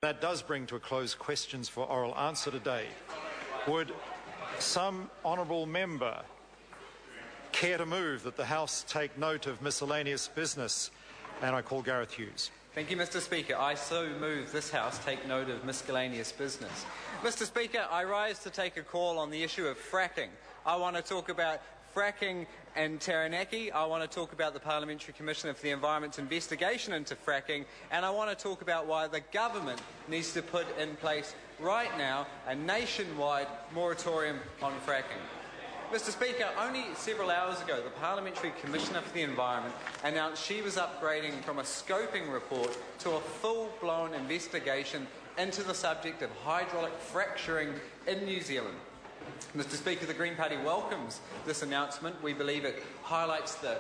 That does bring to a close questions for oral answer today. Would some honourable member care to move that the House take note of miscellaneous business? And I call Gareth Hughes. Thank you, Mr. Speaker. I so move this House take note of miscellaneous business. Mr. Speaker, I rise to take a call on the issue of fracking. I want to talk about fracking in Taranaki. I want to talk about the Parliamentary Commissioner for the Environment's investigation into fracking, and I want to talk about why the government needs to put in place right now a nationwide moratorium on fracking. Mr. Speaker, only several hours ago the Parliamentary Commissioner for the Environment announced she was upgrading from a scoping report to a full-blown investigation into the subject of hydraulic fracturing in New Zealand. Mr. Speaker, the Green Party welcomes this announcement. We believe it highlights the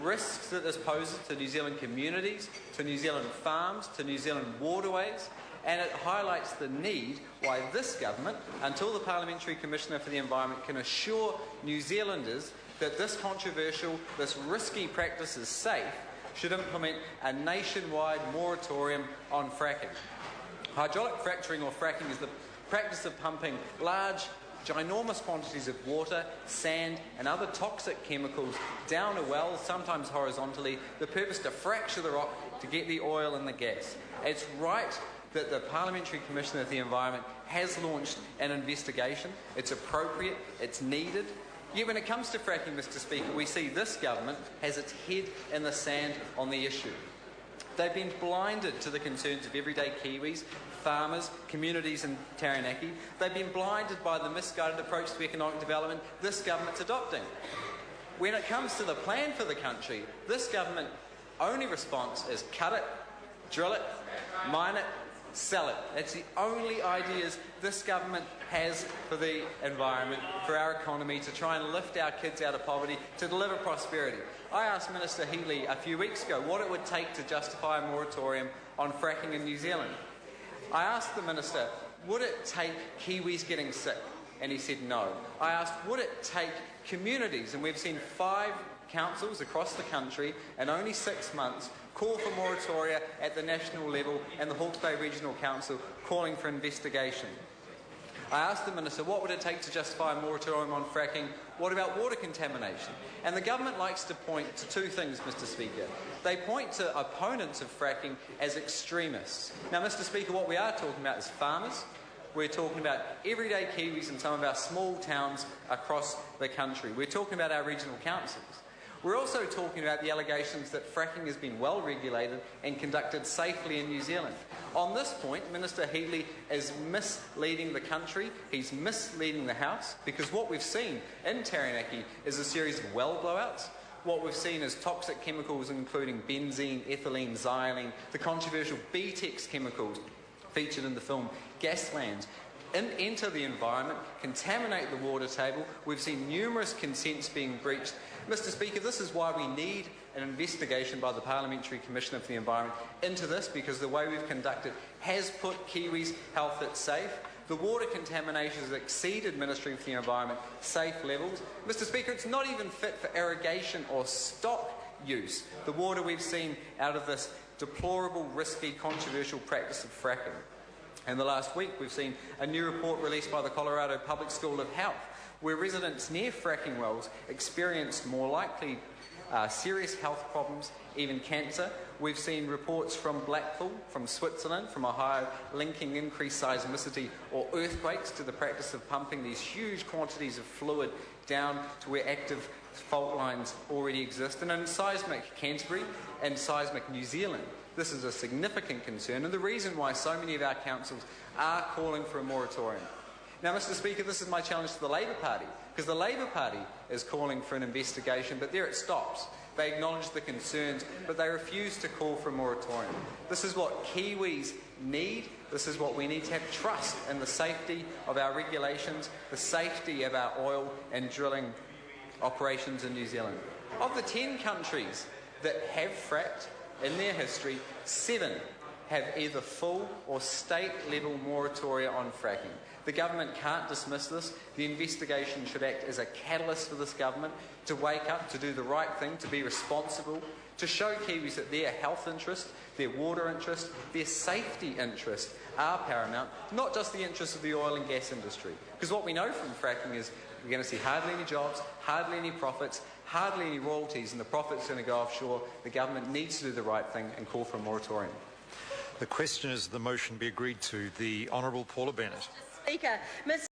risks that this poses to New Zealand communities, to New Zealand farms, to New Zealand waterways, and it highlights the need why this government, until the Parliamentary Commissioner for the Environment can assure New Zealanders that this controversial, this risky practice is safe, should implement a nationwide moratorium on fracking. Hydraulic fracturing or fracking is the practice of pumping large, ginormous quantities of water, sand and other toxic chemicals down a well, sometimes horizontally, the purpose to fracture the rock to get the oil and the gas. It's right that the Parliamentary Commissioner of the Environment has launched an investigation. It's appropriate, it's needed. Yet when it comes to fracking, Mr. Speaker, we see this government has its head in the sand on the issue. They've been blinded to the concerns of everyday Kiwis, farmers, communities in Taranaki. They've been blinded by the misguided approach to economic development this government's adopting. When it comes to the plan for the country, this government only response is cut it, drill it, mine it, sell it. That's the only ideas this government has for the environment, for our economy, to try and lift our kids out of poverty, to deliver prosperity. I asked Minister Healy a few weeks ago what it would take to justify a moratorium on fracking in New Zealand. I asked the Minister, would it take Kiwis getting sick? And he said no. I asked, would it take communities, and we've seen 5 councils across the country in only 6 months call for moratoria at the national level, and the Hawke's Bay Regional Council calling for investigation. I asked the Minister, what would it take to justify a moratorium on fracking? What about water contamination? And the government likes to point to 2 things, Mr. Speaker. They point to opponents of fracking as extremists. Now, Mr. Speaker, what we are talking about is farmers. We're talking about everyday Kiwis in some of our small towns across the country. We're talking about our regional councils. We're also talking about the allegations that fracking has been well regulated and conducted safely in New Zealand. On this point, Minister Healy is misleading the country, he's misleading the House, because what we've seen in Taranaki is a series of well blowouts. What we've seen is toxic chemicals including benzene, ethylene, xylene, the controversial BTEX chemicals featured in the film Gaslands, enter the environment, contaminate the water table. We've seen numerous consents being breached. Mr. Speaker, this is why we need an investigation by the Parliamentary Commissioner for the Environment into this, because the way we've conducted has put Kiwis' health at safe. The water contamination has exceeded Ministry for the Environment safe levels. Mr. Speaker, it's not even fit for irrigation or stock use, the water we've seen out of this deplorable, risky, controversial practice of fracking. In the last week, we've seen a new report released by the Colorado Public School of Health, where residents near fracking wells experienced more likely serious health problems, even cancer. We've seen reports from Blackpool, from Switzerland, from Ohio, linking increased seismicity or earthquakes to the practice of pumping these huge quantities of fluid down to where active fault lines already exist. And in seismic Canterbury and seismic New Zealand, this is a significant concern, and the reason why so many of our councils are calling for a moratorium. Now, Mr. Speaker, this is my challenge to the Labour Party, because the Labour Party is calling for an investigation, but there it stops. They acknowledge the concerns, but they refuse to call for a moratorium. This is what Kiwis need. This is what we need to have trust in the safety of our regulations, the safety of our oil and drilling operations in New Zealand. Of the 10 countries that have fracked in their history, 7 have either full or state-level moratoria on fracking. The government can't dismiss this. The investigation should act as a catalyst for this government to wake up, to do the right thing, to be responsible, to show Kiwis that their health interest, their water interest, their safety interest are paramount, not just the interests of the oil and gas industry. Because what we know from fracking is we're going to see hardly any jobs, hardly any profits, hardly any royalties, and the profits are going to go offshore. The government needs to do the right thing and call for a moratorium. The question is the motion be agreed to. The Honourable Paula Bennett. Speaker, Ms.